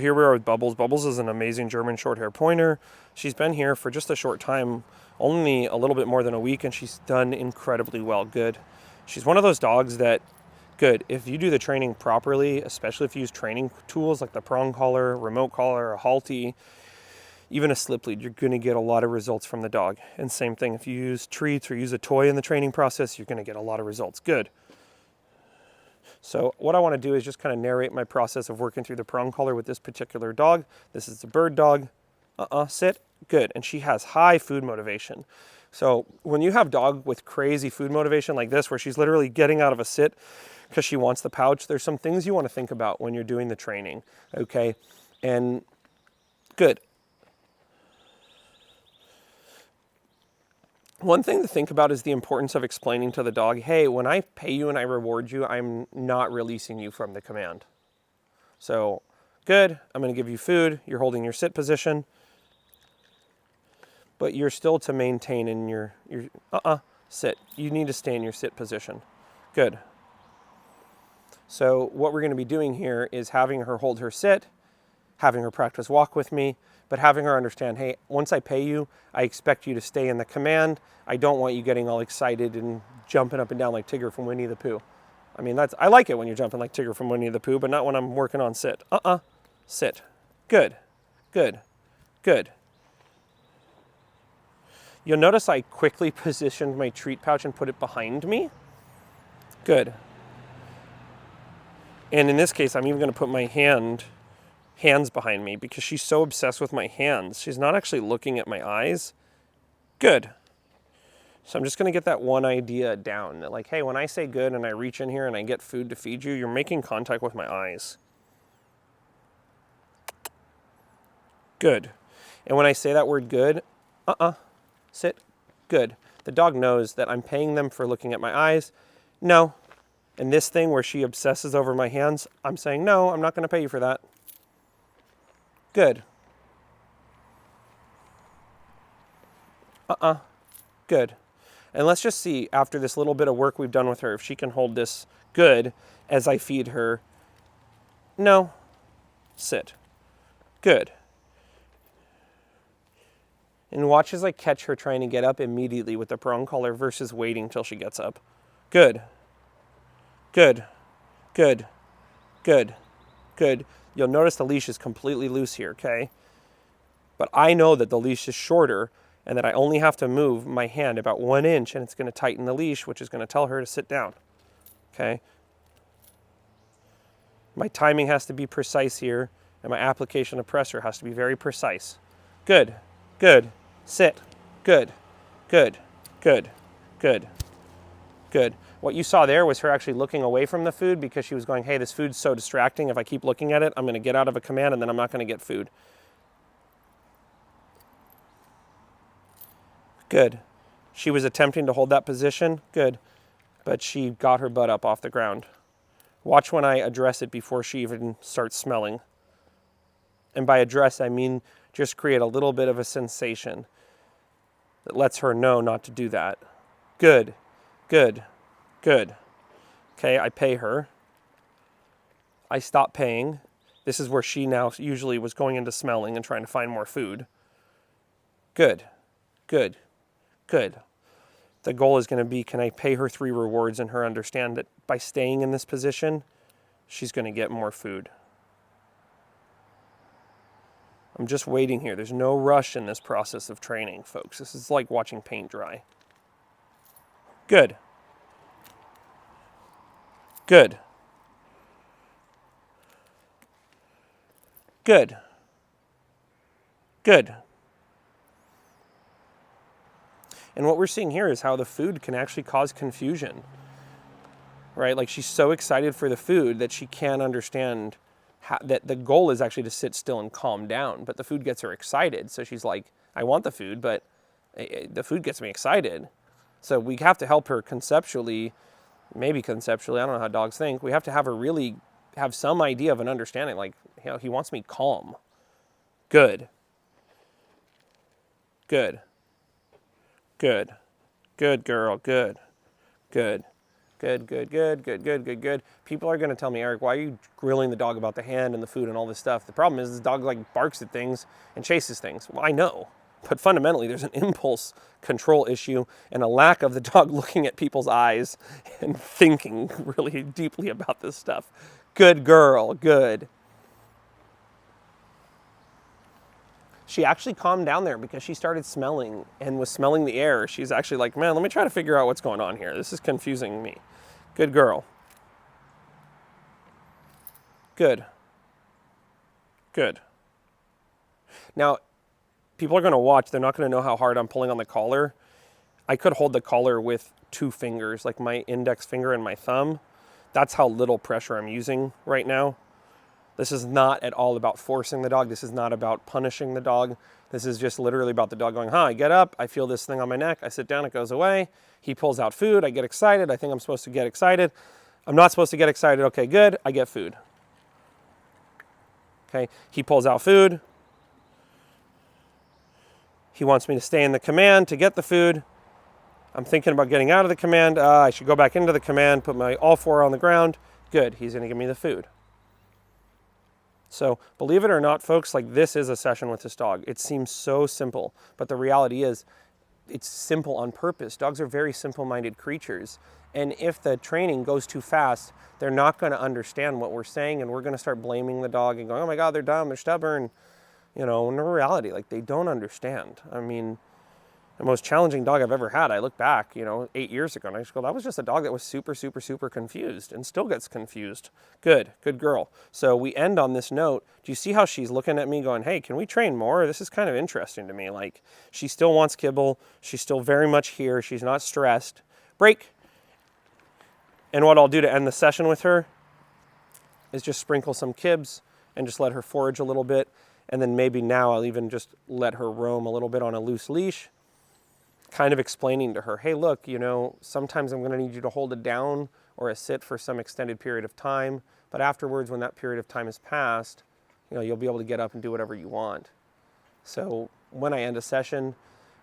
Here we are with Bubbles. Bubbles is an amazing German Shorthair Pointer. She's been here for just a short time, only a little bit more than a week, and she's done incredibly well. Good. She's one of those dogs that, good, if you do the training properly, especially if you use training tools like the prong collar, remote collar, a halty, even a slip lead, you're going to get a lot of results from the dog. And same thing, if you use treats or use a toy in the training process, you're going to get a lot of results. Good. So what I want to do is just kind of narrate my process of working through the prong collar with this particular dog. This is a bird dog. Sit. Good. And she has high food motivation. So when you have dog with crazy food motivation like this, where she's literally getting out of a sit because she wants the pouch, there's some things you want to think about when you're doing the training. Okay. And good. One thing to think about is the importance of explaining to the dog, hey, when I pay you and I reward you, I'm not releasing you from the command. So, good, I'm going to give you food, you're holding your sit position, but you're still to maintain in your sit. You need to stay in your sit position. Good. So what we're going to be doing here is having her hold her sit, having her practice walk with me, but having her understand, hey, once I pay you, I expect you to stay in the command. I don't want you getting all excited and jumping up and down like Tigger from Winnie the Pooh. I mean, I like it when you're jumping like Tigger from Winnie the Pooh, but not when I'm working on sit. Sit. Good. Good. Good. You'll notice I quickly positioned my treat pouch and put it behind me. Good. And in this case, I'm even going to put my hands behind me because she's so obsessed with my hands. She's not actually looking at my eyes. Good. So I'm just going to get that one idea down. That like, hey, when I say good and I reach in here and I get food to feed you, you're making contact with my eyes. Good. And when I say that word good, sit, good. The dog knows that I'm paying them for looking at my eyes. No. And this thing where she obsesses over my hands, I'm saying, no, I'm not going to pay you for that. Good. Good. And let's just see, after this little bit of work we've done with her, if she can hold this good as I feed her. No. Sit. Good. And watch as I catch her trying to get up immediately with the prong collar versus waiting till she gets up. Good. Good. Good. Good. Good. You'll notice the leash is completely loose here, okay? But I know that the leash is shorter and that I only have to move my hand about 1 inch and it's going to tighten the leash, which is going to tell her to sit down, okay? My timing has to be precise here and my application of pressure has to be very precise. Good. Good. Sit. Good. Good. Good. Good. Good. What you saw there was her actually looking away from the food because she was going, hey, this food's so distracting. If I keep looking at it, I'm going to get out of a command and then I'm not going to get food. Good. She was attempting to hold that position. Good. But she got her butt up off the ground. Watch when I address it before she even starts smelling. And by address, I mean just create a little bit of a sensation that lets her know not to do that. Good. Good. Good. Okay, I pay her. I stop paying. This is where she now usually was going into smelling and trying to find more food. Good. Good. Good. The goal is going to be, can I pay her 3 rewards and her understand that by staying in this position, she's going to get more food. I'm just waiting here. There's no rush in this process of training, folks. This is like watching paint dry. Good. Good. Good. Good. And what we're seeing here is how the food can actually cause confusion, right? Like she's so excited for the food that she can't understand that the goal is actually to sit still and calm down, but the food gets her excited. So she's like, I want the food, but the food gets me excited. So we have to help her conceptually, maybe conceptually, I don't know how dogs think. We have to have her really have some idea of an understanding, like, you know, he wants me calm. Good. Good. Good. Good girl. Good. Good. Good, good, good, good, good, good, good. People are going to tell me, Eric, why are you grilling the dog about the hand and the food and all this stuff? The problem is the dog like barks at things and chases things. Well, I know, but fundamentally there's an impulse control issue and a lack of the dog looking at people's eyes and thinking really deeply about this stuff. Good girl, good. She actually calmed down there because she started smelling and was smelling the air. She's actually like, man, let me try to figure out what's going on here. This is confusing me. Good girl. Good. Good. Now, people are going to watch. They're not going to know how hard I'm pulling on the collar. I could hold the collar with 2 fingers, like my index finger and my thumb. That's how little pressure I'm using right now. This is not at all about forcing the dog. This is not about punishing the dog. This is just literally about the dog going, I get up, I feel this thing on my neck, I sit down, it goes away. He pulls out food, I get excited, I think I'm supposed to get excited. I'm not supposed to get excited, okay, good, I get food. Okay, he pulls out food. He wants me to stay in the command to get the food. I'm thinking about getting out of the command. I should go back into the command, put my all 4 on the ground. Good, he's gonna give me the food. So believe it or not, folks, like this is a session with this dog. It seems so simple, but the reality is it's simple on purpose. Dogs are very simple-minded creatures. And if the training goes too fast, they're not going to understand what we're saying, and we're going to start blaming the dog and going, oh my God, they're dumb, they're stubborn. You know, in reality, like they don't understand. I mean, the most challenging dog I've ever had, I look back, 8 years ago, and I just go, that was just a dog that was super, super, super confused and still gets confused. Good, good girl. So we end on this note. Do you see how she's looking at me going, hey, can we train more? This is kind of interesting to me. Like, she still wants kibble. She's still very much here. She's not stressed. Break. And what I'll do to end the session with her is just sprinkle some kibs and just let her forage a little bit. And then maybe now I'll even just let her roam a little bit on a loose leash, kind of explaining to her, hey, look, sometimes I'm going to need you to hold it down or a sit for some extended period of time. But afterwards, when that period of time has passed, you'll be able to get up and do whatever you want. So when I end a session,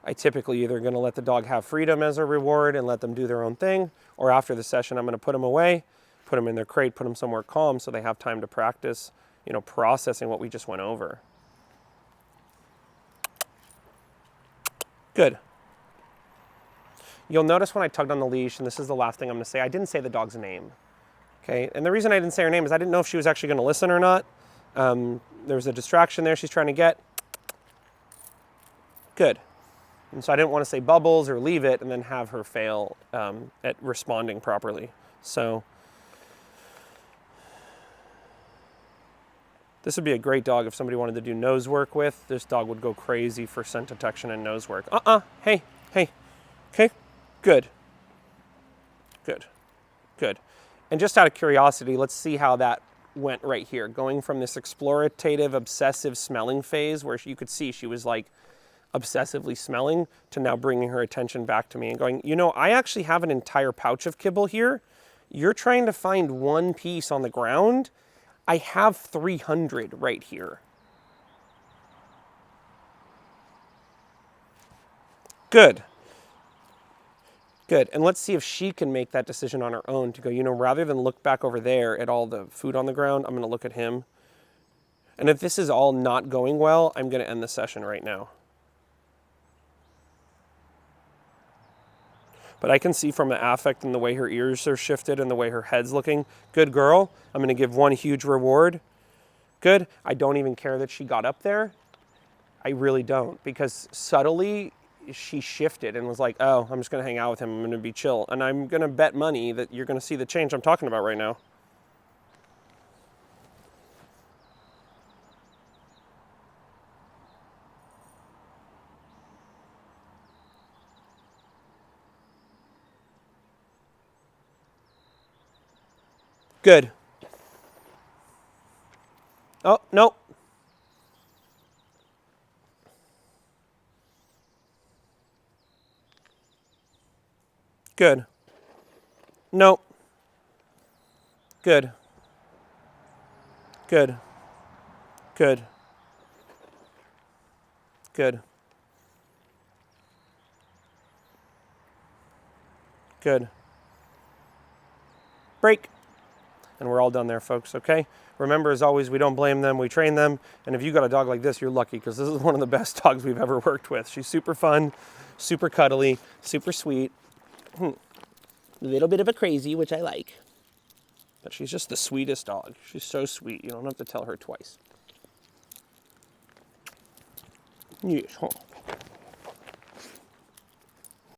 I typically either going to let the dog have freedom as a reward and let them do their own thing, or after the session, I'm going to put them away, put them in their crate, put them somewhere calm so they have time to practice, processing what we just went over. Good. You'll notice when I tugged on the leash, and this is the last thing I'm going to say, I didn't say the dog's name. Okay, and the reason I didn't say her name is I didn't know if she was actually going to listen or not. There was a distraction there she's trying to get. Good. And so I didn't want to say Bubbles or leave it and then have her fail at responding properly. So this would be a great dog if somebody wanted to do nose work with. This dog would go crazy for scent detection and nose work. Hey. Okay, good. Good. Good. And just out of curiosity, let's see how that went right here. Going from this explorative, obsessive smelling phase where you could see she was like obsessively smelling to now bringing her attention back to me and going, I actually have an entire pouch of kibble here. You're trying to find one piece on the ground. I have 300 right here. Good. Good. And let's see if she can make that decision on her own to go, rather than look back over there at all the food on the ground, I'm going to look at him. And if this is all not going well, I'm going to end the session right now. But I can see from the affect and the way her ears are shifted and the way her head's looking. Good girl. I'm going to give one huge reward. Good. I don't even care that she got up there. I really don't, because subtly she shifted and was like, oh, I'm just going to hang out with him. I'm going to be chill. And I'm going to bet money that you're going to see the change I'm talking about right now. Good. Oh, no. Good. No. Good. Good. Good. Good. Good. break. And we're all done there, folks, okay? Remember, as always, we don't blame them, we train them. And if you got a dog like this, you're lucky, because this is one of the best dogs we've ever worked with. She's super fun, super cuddly, super sweet. A little bit of a crazy, which I like. But she's just the sweetest dog. She's so sweet, you don't have to tell her twice. Yes, huh?